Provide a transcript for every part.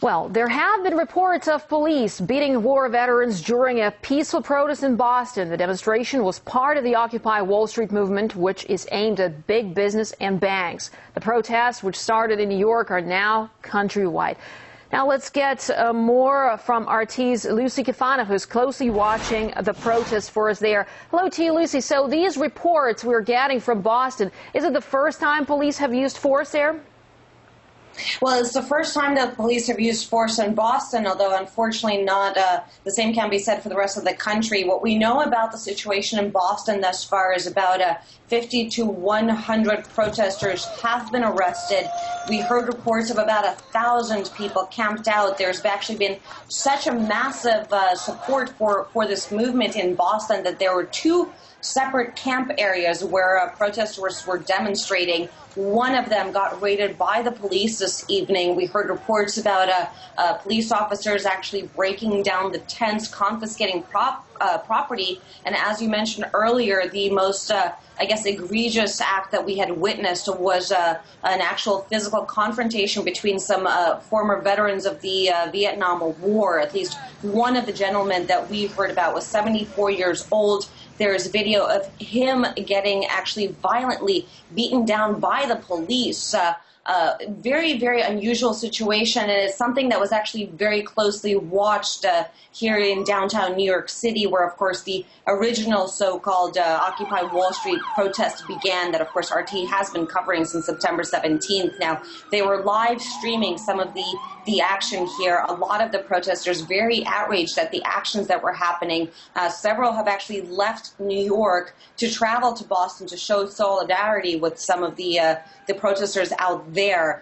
Well, there have been reports of police beating war veterans during a peaceful protest in Boston. The demonstration was part of the Occupy Wall Street movement, which is aimed at big business and banks. The protests, which started in New York, are now countrywide. Now let's get more from RT's Lucy Kifana, who's closely watching the protests for us there. Hello to you, Lucy. So these reports we're getting from Boston, is it the first time police have used force there? Well, it's the first time that police have used force in Boston, although unfortunately not the same can be said for the rest of the country. What we know about the situation in Boston thus far is about 50 to 100 protesters have been arrested. We heard reports of about 1,000 people camped out. There's actually been such a massive support for this movement in Boston that there were two separate camp areas where protesters were demonstrating. One of them got raided by the police this evening. We heard reports about police officers actually breaking down the tents, confiscating property. And as you mentioned earlier, the most, egregious act that we had witnessed was an actual physical confrontation between some former veterans of the Vietnam War. At least one of the gentlemen that we heard about was 74 years old. There's video of him getting actually violently beaten down by the police. Very, very unusual situation, and it's something that was actually very closely watched here in downtown New York City, where, of course, the original so-called Occupy Wall Street protest began, that, of course, RT has been covering since September 17th. Now, they were live streaming some of the action here. A lot of the protesters very outraged at the actions that were happening. Several have actually left New York to travel to Boston to show solidarity with some of the protesters out there.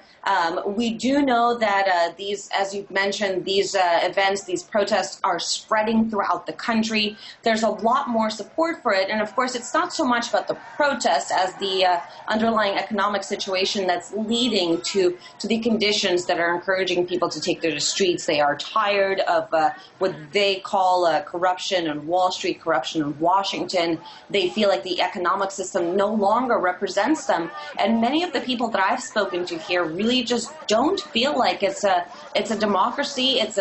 We do know that these, as you mentioned, these events, these protests are spreading throughout the country. There's a lot more support for it. And of course, it's not so much about the protests as the underlying economic situation that's leading to the conditions that are encouraging people to take to the streets. They are tired of what they call corruption on Wall Street, corruption in Washington. They feel like the economic system no longer represents them. And many of the people that I've spoken to here really just don't feel like it's a democracy. It's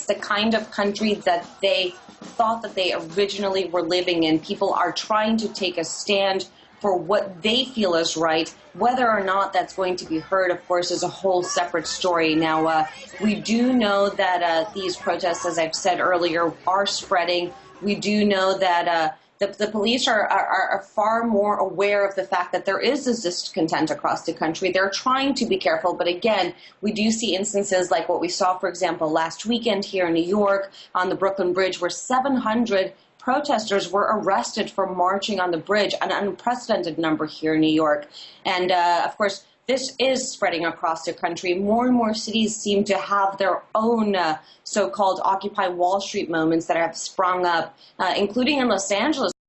the kind of country that they thought that they originally were living in. People are trying to take a stand for what they feel is right. Whether or not that's going to be heard, of course, is a whole separate story. Now, we do know that these protests, as I've said earlier, are spreading. We do know that the police are far more aware of the fact that there is this discontent across the country. They're trying to be careful, but again, we do see instances like what we saw, for example, last weekend here in New York on the Brooklyn Bridge, where 700 protesters were arrested for marching on the bridge, an unprecedented number here in New York. And of course, this is spreading across the country. More and more cities seem to have their own so-called Occupy Wall Street moments that have sprung up, including in Los Angeles.